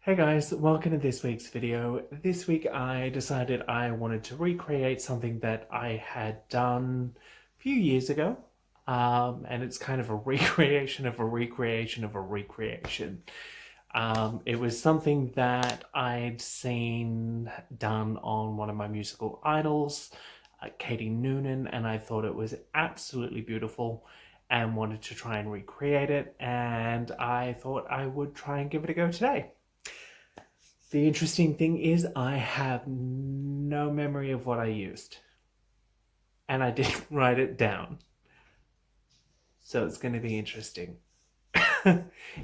Hey guys, welcome to this week's video. This week I decided I wanted to recreate something that I had done a few years ago. And it's kind of a recreation of a recreation of a recreation. It was something that I'd seen done on one of my musical idols, Katie Noonan, and I thought it was absolutely beautiful and wanted to try and recreate it, and I thought I would try and give it a go today. The interesting thing is I have no memory of what I used. And I didn't write it down. So it's going to be interesting.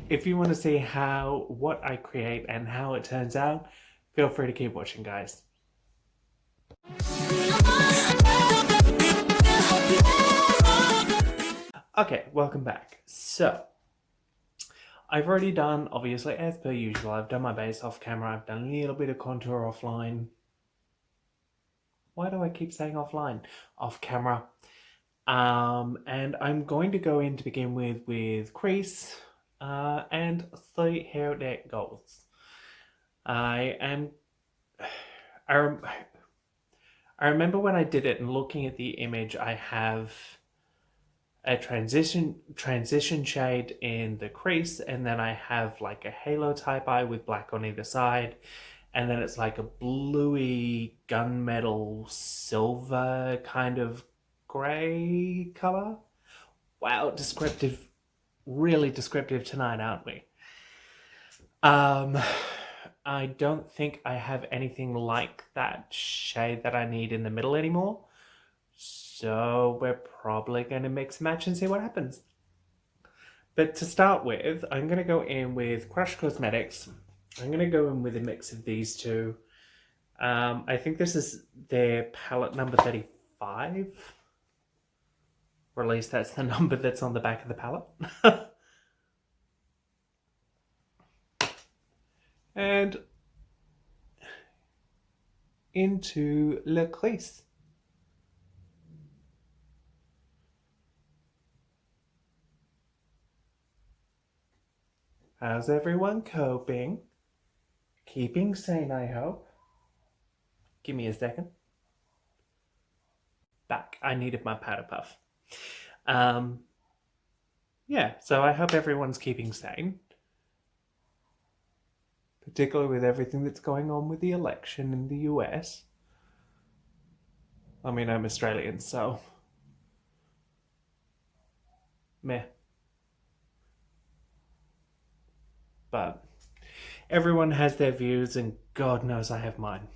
If you want to see what I create and how it turns out, feel free to keep watching, guys. Okay, welcome back. So, I've already done, obviously, as per usual, I've done my base off camera, I've done a little bit of contour offline. Why do I keep saying offline? Off camera. And I'm going to go in to begin with crease and see how that goes. I remember when I did it and looking at the image, I have a transition shade in the crease, and then I have like a halo type eye with black on either side, and then it's like a bluey gunmetal silver kind of grey color. Wow, descriptive, really descriptive tonight, aren't we? I don't think I have anything like that shade that I need in the middle anymore. So we're probably going to mix and match and see what happens. But to start with, I'm going to go in with Crush Cosmetics. I'm going to go in with a mix of these two. I think this is their palette number 35. Or at least that's the number that's on the back of the palette. And into Le Crease. How's everyone coping? Keeping sane, I hope. Give me a second. Back. I needed my powder puff. Yeah, so I hope everyone's keeping sane. Particularly with everything that's going on with the election in the US. I mean, I'm Australian, so meh. But everyone has their views, and God knows I have mine.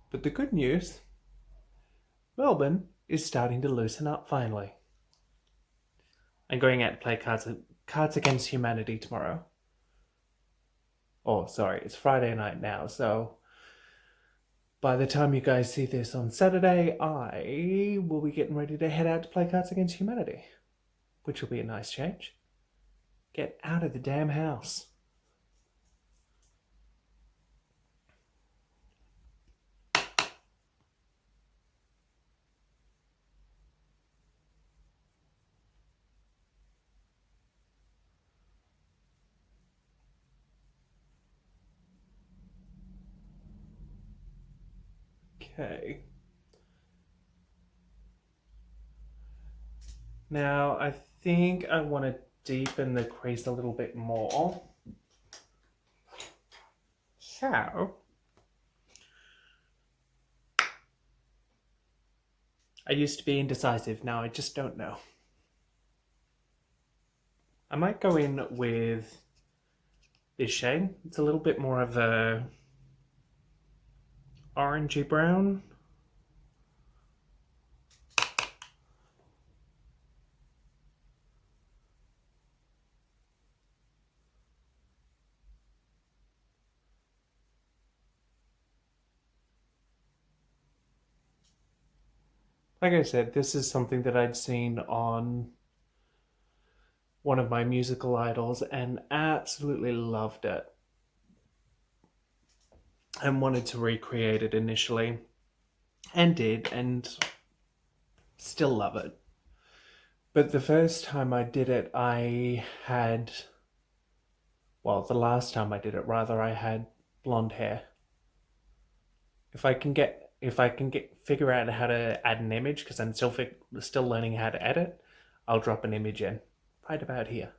But the good news, Melbourne is starting to loosen up finally. I'm going out to play Cards Against Humanity tomorrow. Oh, sorry, it's Friday night now, so by the time you guys see this on Saturday, I will be getting ready to head out to play Cards Against Humanity, which will be a nice change. Get out of the damn house. Okay. Now, I think I want to deepen the crease a little bit more. So, I used to be indecisive, now I just don't know. I might go in with this shade. It's a little bit more of a orangey brown. Like I said, this is something that I'd seen on one of my musical idols and absolutely loved it. And wanted to recreate it initially. And did, and still love it. But the first time I did it, the last time I did it, rather, I had blonde hair. If I can get figure out how to add an image, because I'm still learning how to edit, I'll drop an image in right about here.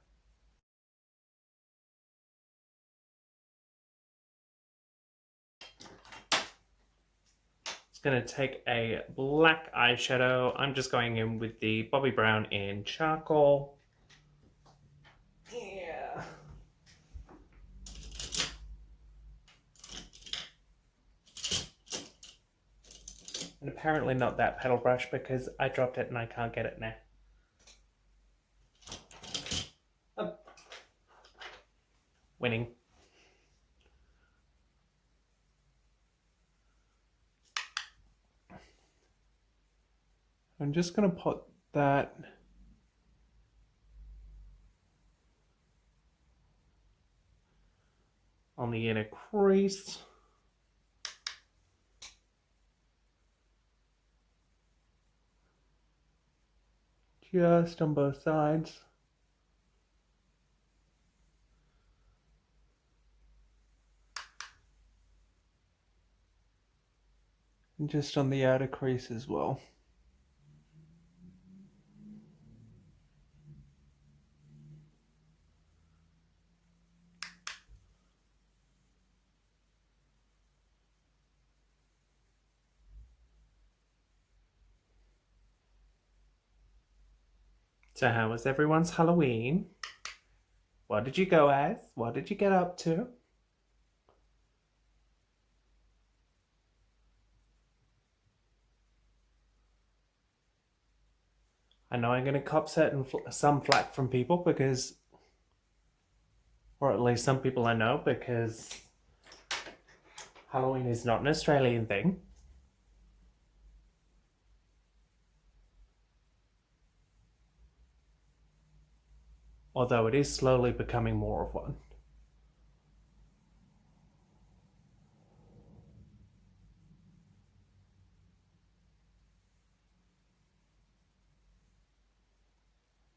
It's gonna take a black eyeshadow. I'm just going in with the Bobbi Brown in charcoal. Yeah. And apparently not that pedal brush because I dropped it and I can't get it now. Oh. Winning. I'm just going to put that on the inner crease. Just on both sides. And just on the outer crease as well. So how was everyone's Halloween? What did you go as? What did you get up to? I know I'm going to cop some flack from people because, or at least some people I know, because Halloween is not an Australian thing. Although it is slowly becoming more of one.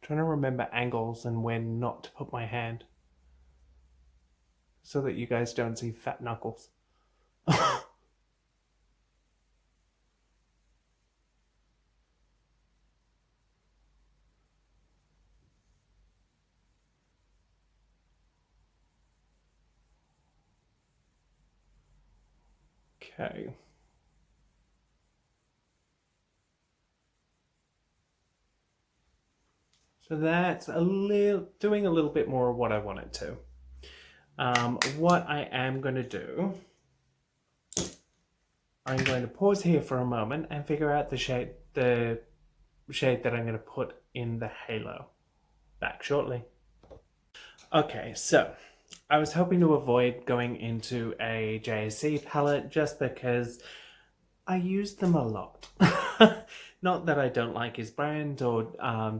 Trying to remember angles and when not to put my hand so that you guys don't see fat knuckles. Okay. So that's doing a little bit more of what I wanted to. What I am going to do, I'm going to pause here for a moment and figure out the shade that I'm going to put in the halo. Back shortly. Okay, so I was hoping to avoid going into a JSC palette just because I use them a lot. Not that I don't like his brand or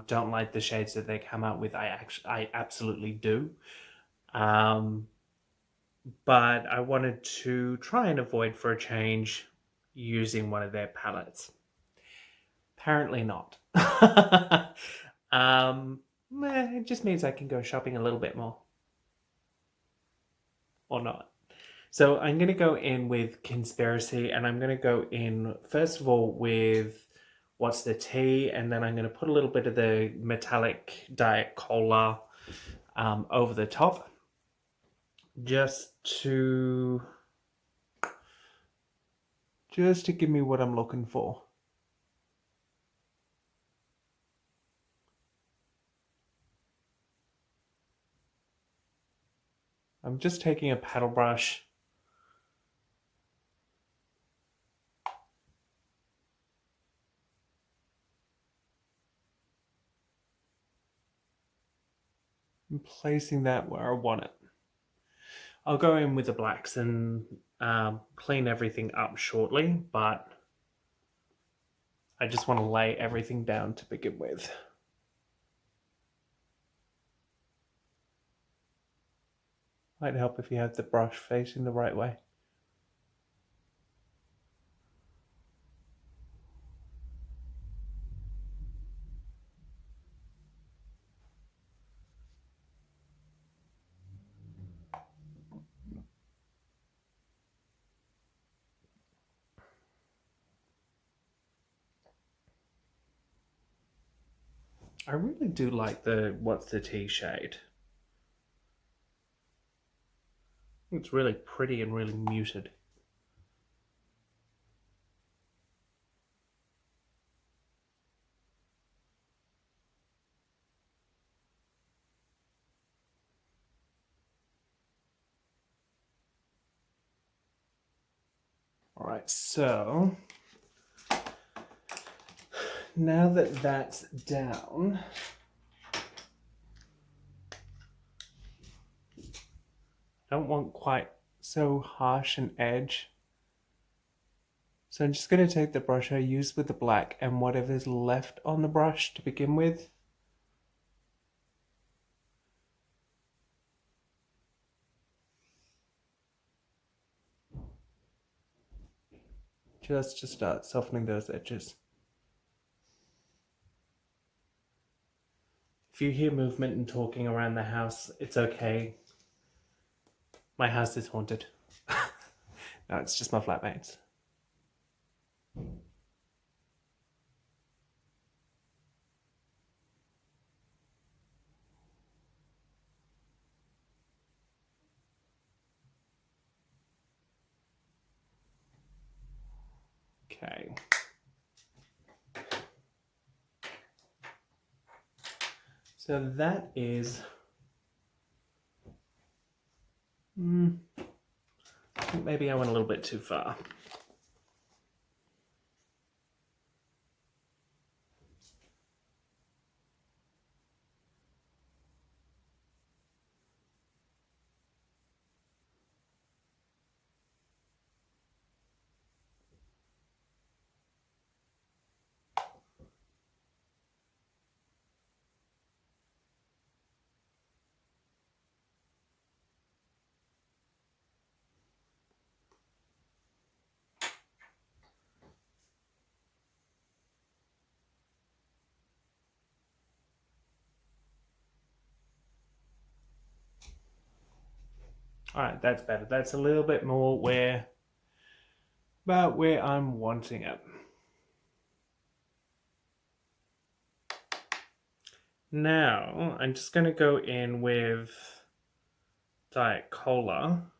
don't like the shades that they come out with. I absolutely do. But I wanted to try and avoid for a change using one of their palettes. Apparently not. It just means I can go shopping a little bit more. Or not. So I'm going to go in with Conspiracy, and I'm going to go in, first of all, with What's the Tea, and then I'm going to put a little bit of the metallic Diet Cola over the top, just to give me what I'm looking for. I'm just taking a paddle brush and placing that where I want it. I'll go in with the blacks and clean everything up shortly, but I just want to lay everything down to begin with. Might help if you have the brush facing the right way. I really do like the What's the Tea shade. It's really pretty and really muted. All right, so now that that's down, I don't want quite so harsh an edge. So I'm just going to take the brush I used with the black and whatever's left on the brush to begin with. Just to start softening those edges. If you hear movement and talking around the house, it's okay. My house is haunted. No, it's just my flatmates. Okay. So that is... I think maybe I went a little bit too far. All right, that's better. That's a little bit more about where I'm wanting it. Now, I'm just going to go in with Diet Cola.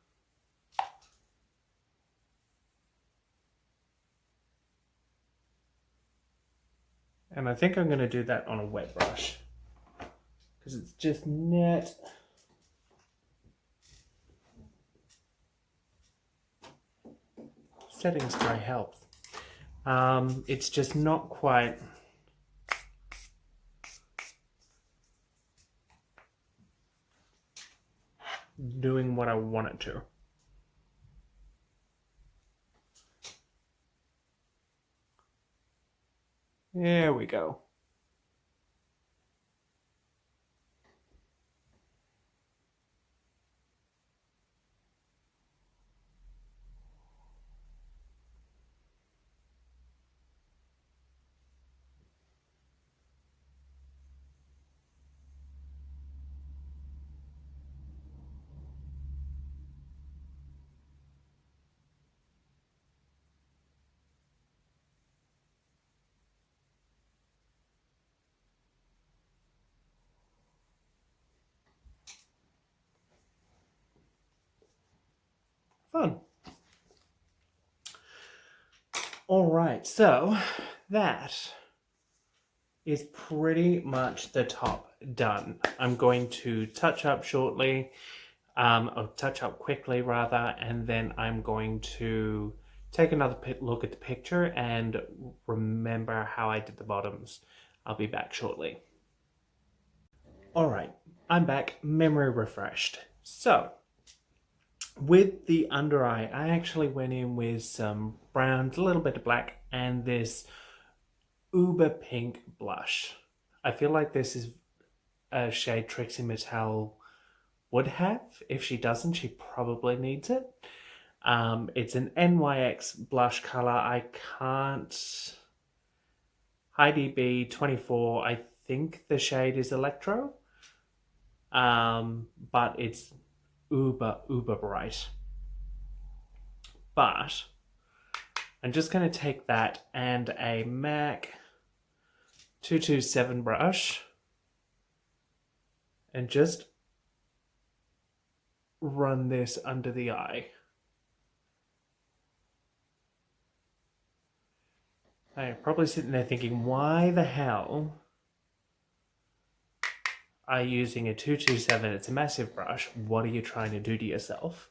And I think I'm going to do that on a wet brush, because it's just net. Setting spray helps. It's just not quite doing what I want it to. There we go. Fun. All right, so that is pretty much the top done. I'm going to touch up shortly, or touch up quickly rather, and then I'm going to take another look at the picture and remember how I did the bottoms. I'll be back shortly. All right, I'm back, memory refreshed. So, with the under eye, I actually went in with some browns, a little bit of black, and this uber pink blush. I feel like this is a shade Trixie Mattel would have. If she doesn't, she probably needs it. It's an NYX blush color. I can't... Heidi B 24, I think the shade is Electro. But it's uber bright. But I'm just going to take that and a MAC 227 brush and just run this under the eye. Now you're probably sitting there thinking, why the hell are you using a 227? It's a massive brush. What are you trying to do to yourself?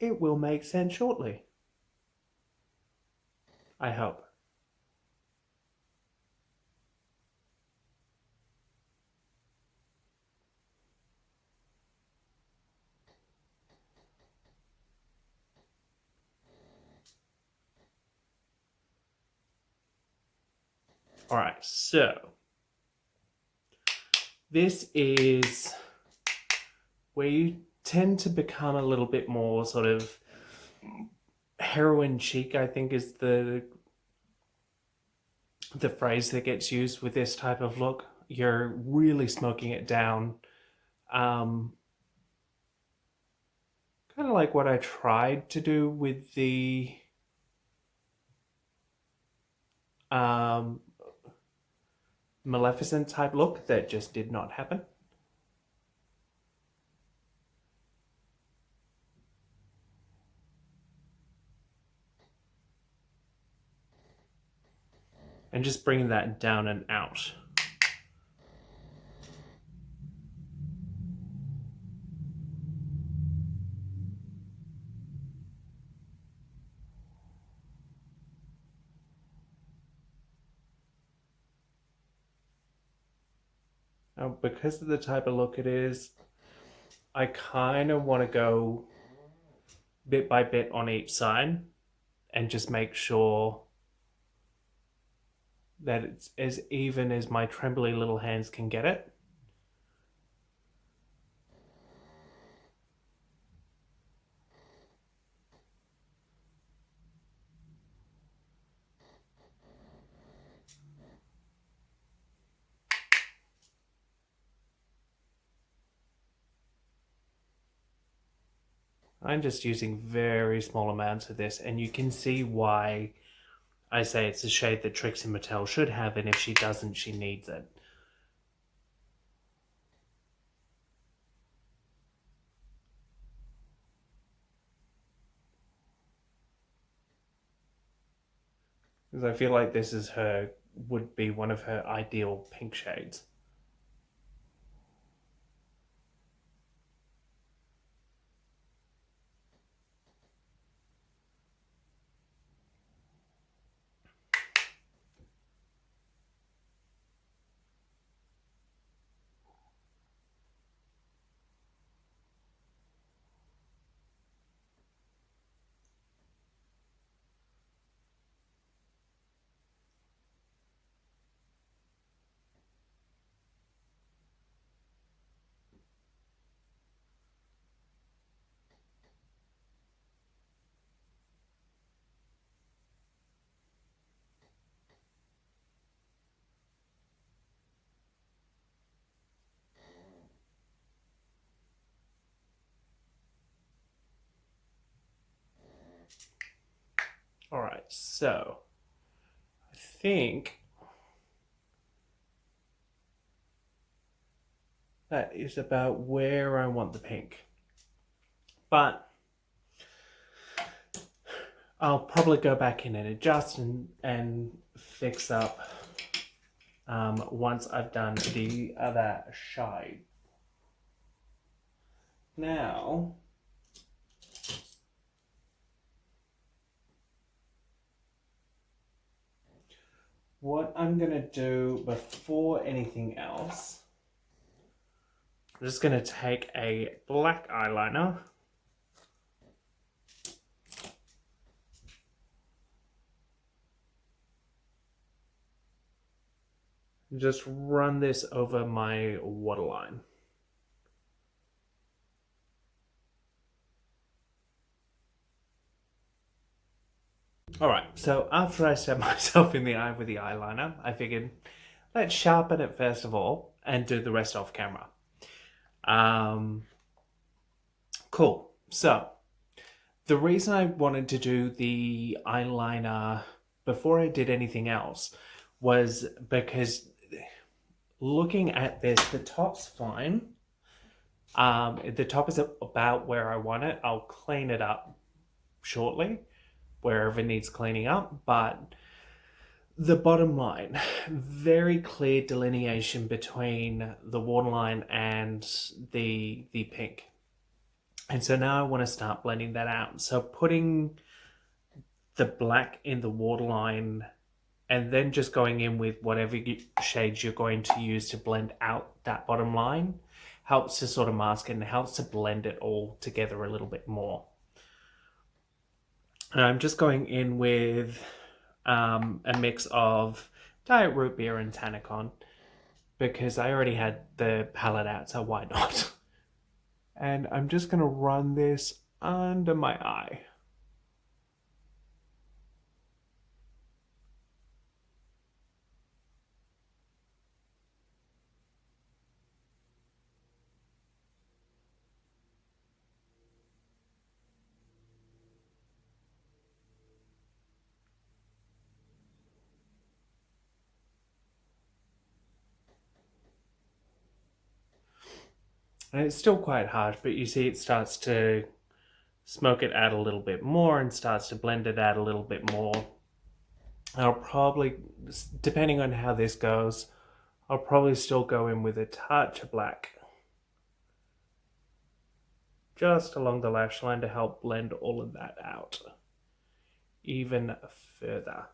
It will make sense shortly. I hope. All right, so this is where you tend to become a little bit more sort of heroin chic, I think is the phrase that gets used with this type of look. You're really smoking it down. Kind of like what I tried to do with the Maleficent type look that just did not happen. And just bringing that down and out. Now, because of the type of look it is, I kind of want to go bit by bit on each side and just make sure that it's as even as my trembly little hands can get it. I'm just using very small amounts of this, and you can see why I say it's a shade that Trixie Mattel should have, and if she doesn't, she needs it. Because I feel like this is would be one of her ideal pink shades. All right, so I think that is about where I want the pink. But I'll probably go back in and adjust and fix up once I've done the other shade. Now, what I'm going to do before anything else, I'm just going to take a black eyeliner. Just run this over my waterline. Alright, so after I stabbed myself in the eye with the eyeliner, I figured let's sharpen it first of all and do the rest off camera. Cool. So, the reason I wanted to do the eyeliner before I did anything else was because looking at this, the top's fine. The top is about where I want it. I'll clean it up shortly, wherever it needs cleaning up, but the bottom line, very clear delineation between the waterline and the pink. And so now I want to start blending that out. So putting the black in the waterline and then just going in with whatever shades you're going to use to blend out that bottom line helps to sort of mask it and helps to blend it all together a little bit more. And I'm just going in with a mix of Diet Root Beer and Tanacon because I already had the palette out, so why not? And I'm just going to run this under my eye. And it's still quite harsh, but you see it starts to smoke it out a little bit more and starts to blend it out a little bit more. I'll probably, depending on how this goes, I'll probably still go in with a touch of black just along the lash line to help blend all of that out even further.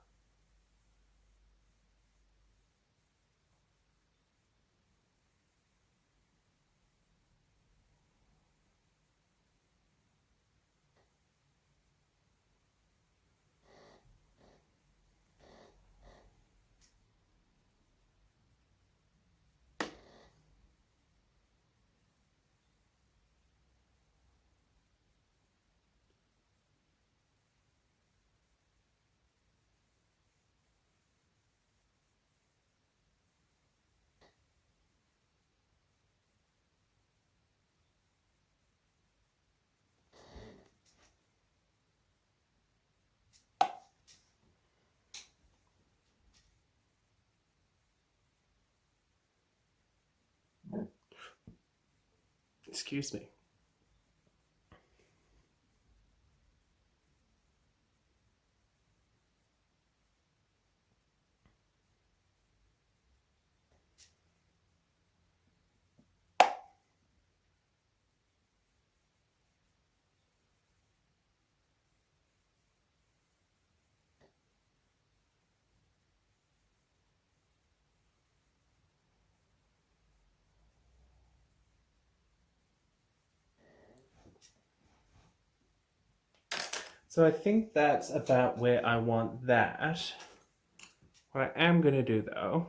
Excuse me. So I think that's about where I want that. What I am going to do though,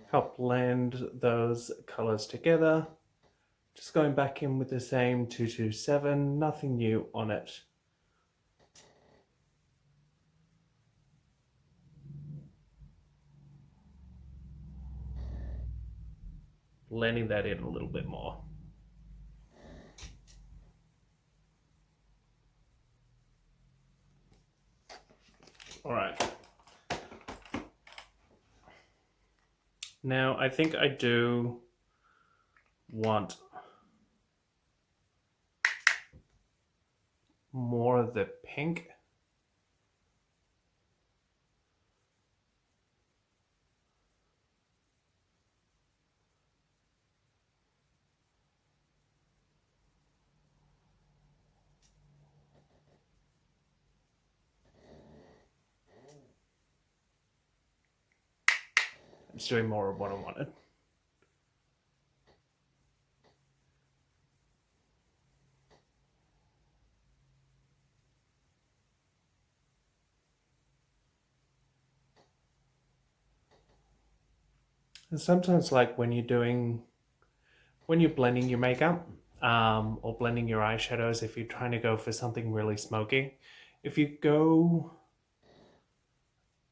help blend those colors together. Just going back in with the same 227, nothing new on it. Blending that in a little bit more. All right. Now I think I do want more of the pink. I'm just doing more of what I wanted. And sometimes like when you're blending your makeup or blending your eyeshadows, if you're trying to go for something really smoky, if you go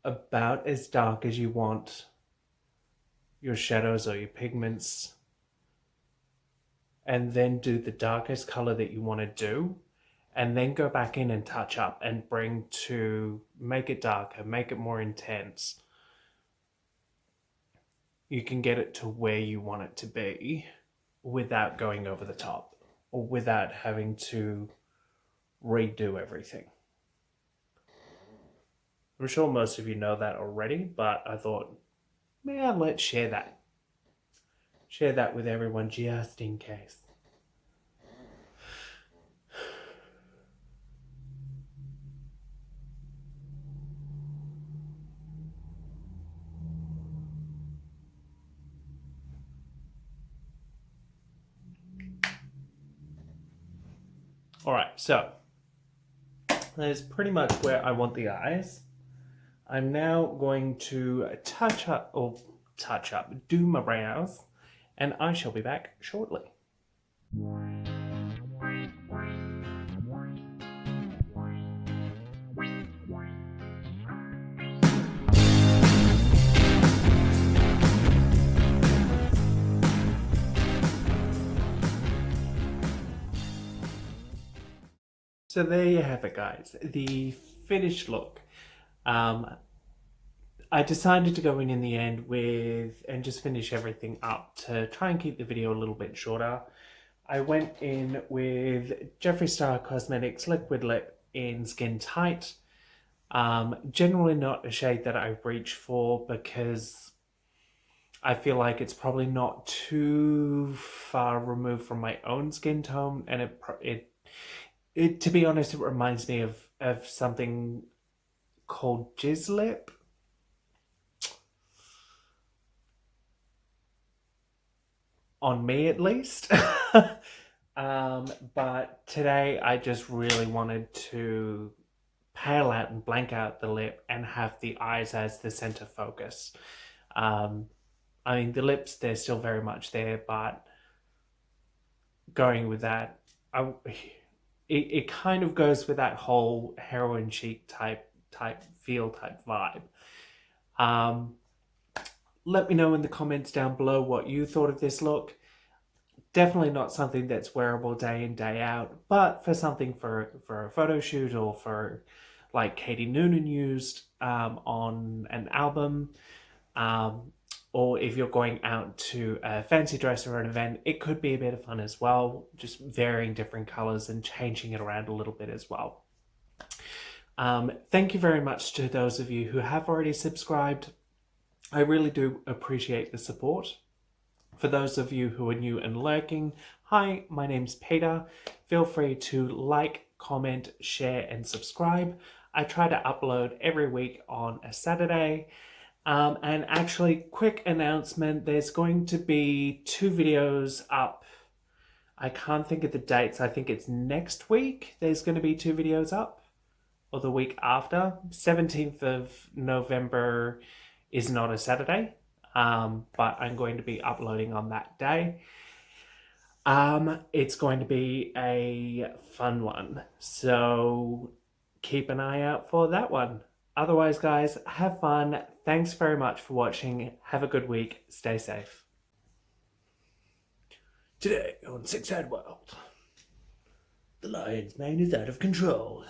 about as dark as you want your shadows or your pigments and then do the darkest color that you want to do, and then go back in and touch up and make it darker, make it more intense, you can get it to where you want it to be without going over the top or without having to redo everything. I'm sure most of you know that already, but I thought, man, let's share that. Share that with everyone just in case. All right, so that is pretty much where I want the eyes. I'm now going to do my brows, and I shall be back shortly. So there you have it, guys, the finished look. I decided to go in the end and just finish everything up to try and keep the video a little bit shorter. I went in with Jeffree Star Cosmetics Liquid Lip in Skin Tight. Generally not a shade that I reach for because I feel like it's probably not too far removed from my own skin tone, and it to be honest, it reminds me of something called Jizz Lip. On me, at least. But today I just really wanted to pale out and blank out the lip and have the eyes as the center focus. I mean, the lips, they're still very much there, but going with that, it kind of goes with that whole heroin chic type vibe. Let me know in the comments down below what you thought of this look. Definitely not something that's wearable day in, day out, but for something for a photo shoot or for like Katie Noonan used on an album, or if you're going out to a fancy dress or an event, it could be a bit of fun as well, just varying different colors and changing it around a little bit as well. Thank you very much to those of you who have already subscribed. I really do appreciate the support. For those of you who are new and lurking, hi, my name's Peter. Feel free to like, comment, share, and subscribe. I try to upload every week on a Saturday. And actually, quick announcement, there's going to be 2 videos up. I can't think of the dates. I think it's next week there's going to be 2 videos up, or the week after. 17th of November is not a Saturday, but I'm going to be uploading on that day. It's going to be a fun one, so keep an eye out for that one. Otherwise, guys, have fun. Thanks very much for watching. Have a good week. Stay safe. Today on Six Head World, the lion's mane is out of control.